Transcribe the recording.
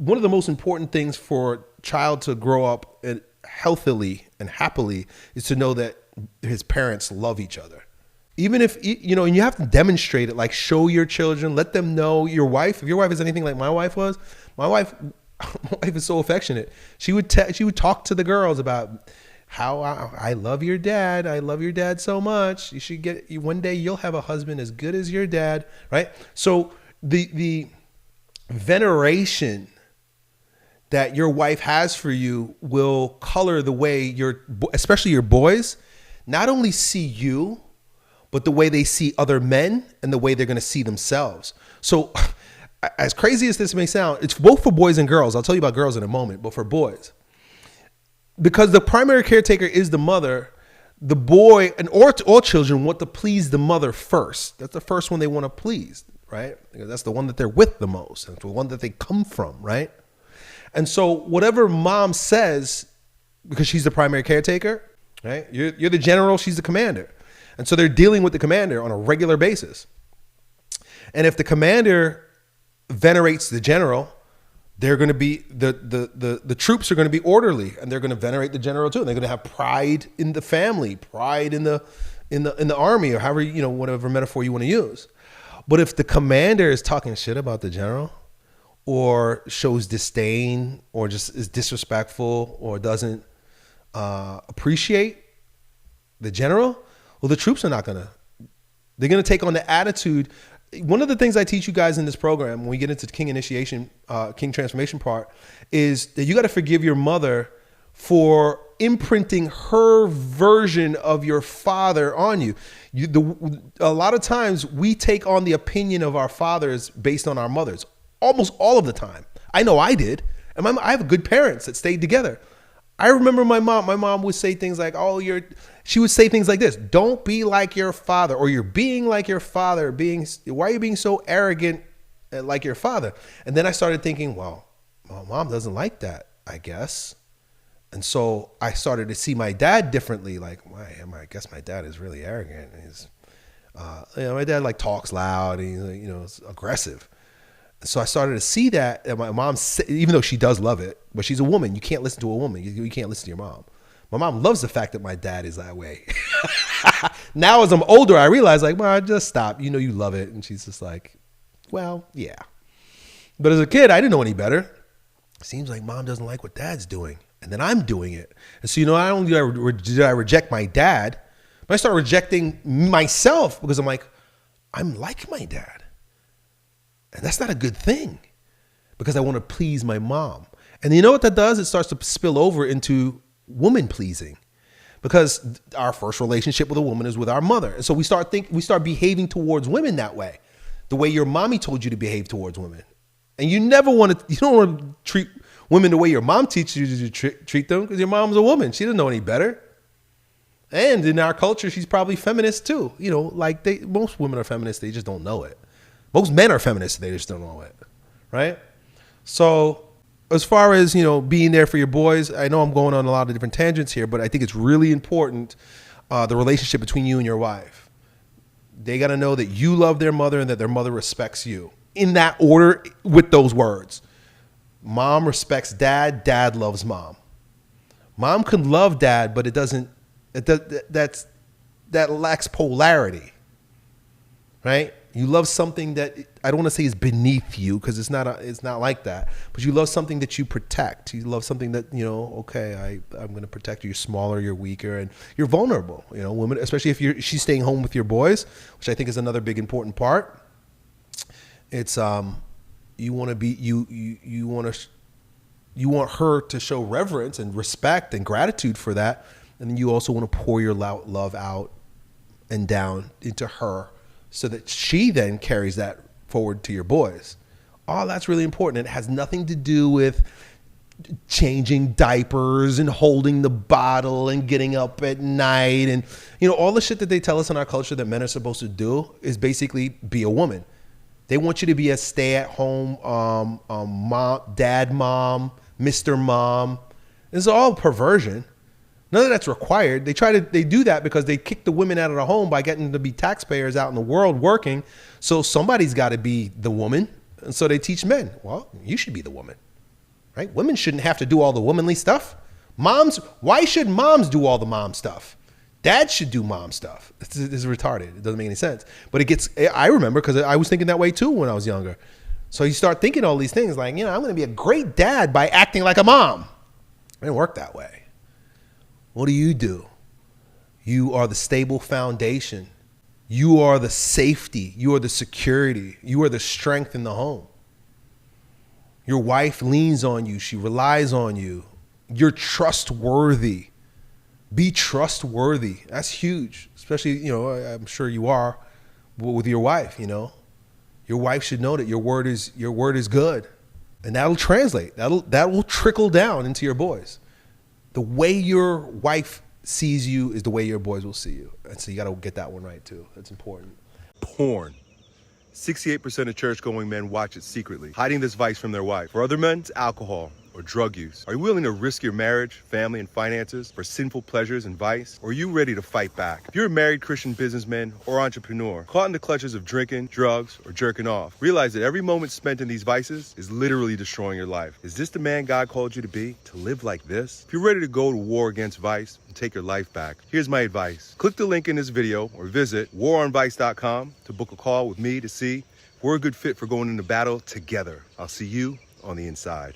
one of the most important things for a child to grow up healthily and happily is to know that his parents love each other. Even if, you know, and you have to demonstrate it, like show your children, let them know. Your wife, if your wife is anything like my wife was, my wife is so affectionate. She would talk to the girls about how I love your dad. I love your dad so much. You should one day you'll have a husband as good as your dad, right? So the veneration that your wife has for you will color the way especially your boys, not only see you, but the way they see other men and the way they're going to see themselves. So as crazy as this may sound, it's both for boys and girls. I'll tell you about girls in a moment, but for boys, because the primary caretaker is the mother, the boy and all children want to please the mother first. That's the first one they want to please, right? Because that's the one that they're with the most. That's the one that they come from, right? And so whatever mom says, because she's the primary caretaker, right? You're the general, she's the commander. And so they're dealing with the commander on a regular basis. And if the commander venerates the general, they're going to be the troops are going to be orderly, and they're going to venerate the general too. And they're going to have pride in the family, pride in the army, or however, you know, whatever metaphor you want to use. But if the commander is talking shit about the general, or shows disdain, or just is disrespectful, or doesn't appreciate the general, well, the troops are they're going to take on the attitude. One of the things I teach you guys in this program, when we get into the King initiation, King transformation part, is that you got to forgive your mother for imprinting her version of your father on you. A lot of times we take on the opinion of our fathers based on our mothers, almost all of the time. I know I did. And I have good parents that stayed together. I remember my mom would say things like, she would say things like this: don't be like your father, or you're being like your father, why are you being so arrogant like your father? And then I started thinking, well, my mom doesn't like that, I guess. And so I started to see my dad differently. Like, I guess my dad is really arrogant. He's, my dad like talks loud, and he's, is aggressive. So I started to see that, and my mom, even though she does love it, but she's a woman. You can't listen to a woman. You can't listen to your mom. My mom loves the fact that my dad is that way. Now, as I'm older, I realize, like, well, just stop. You know you love it. And she's just like, well, yeah. But as a kid, I didn't know any better. It seems like mom doesn't like what dad's doing, and then I'm doing it. And so, not only did I reject my dad, but I started rejecting myself, because I'm like, I'm like my dad. And that's not a good thing, because I want to please my mom. And you know what that does? It starts to spill over into woman pleasing, because our first relationship with a woman is with our mother. And so we start behaving towards women that way, the way your mommy told you to behave towards women. And you don't want to treat women the way your mom teaches you to treat them, because your mom's a woman. She doesn't know any better. And in our culture, she's probably feminist too. Most women are feminists. They just don't know it. Most men are feminists. They just don't know it. Right? So as far as, being there for your boys, I know I'm going on a lot of different tangents here, but I think it's really important, the relationship between you and your wife. They got to know that you love their mother and that their mother respects you. In that order, with those words. Mom respects dad, dad loves mom. Mom can love dad, but that lacks polarity. Right? You love something that, I don't want to say is beneath you, because it's not like that. But you love something that you protect. You love something that, I'm going to protect you. You're smaller, you're weaker, and you're vulnerable. Women, especially if she's staying home with your boys, which I think is another big important part. It's you want her to show reverence and respect and gratitude for that, and then you also want to pour your love out and down into her, so that she then carries that forward to your boys. Oh, that's really important. It has nothing to do with changing diapers and holding the bottle and getting up at night. And, all the shit that they tell us in our culture that men are supposed to do is basically be a woman. They want you to be a stay-at-home mom, dad mom, Mr. Mom. It's all perversion. None of that's required. They do that because they kick the women out of the home by getting them to be taxpayers out in the world working. So somebody's got to be the woman. And so they teach men, well, you should be the woman. right? Women shouldn't have to do all the womanly stuff. Moms, why should moms do all the mom stuff? Dad should do mom stuff. This is retarded. It doesn't make any sense. But I remember because I was thinking that way too when I was younger. So you start thinking all these things like, I'm going to be a great dad by acting like a mom. It didn't work that way. What do? You are the stable foundation. You are the safety. You are the security. You are the strength in the home. Your wife leans on you. She relies on you. You're trustworthy. Be trustworthy. That's huge. Especially, I'm sure you are with your wife, Your wife should know that your word is good. And that'll translate. That will trickle down into your boys. The way your wife sees you is the way your boys will see you. And so you got to get that one right too. That's important. Porn. 68% of church-going men watch it secretly, hiding this vice from their wife. For other men, it's alcohol or drug use. Are you willing to risk your marriage, family, and finances for sinful pleasures and vice? Or are you ready to fight back? If you're a married Christian businessman or entrepreneur, caught in the clutches of drinking, drugs, or jerking off, realize that every moment spent in these vices is literally destroying your life. Is this the man God called you to be? To live like this? If you're ready to go to war against vice and take your life back, here's my advice. Click the link in this video or visit waronvice.com to book a call with me to see if we're a good fit for going into battle together. I'll see you on the inside.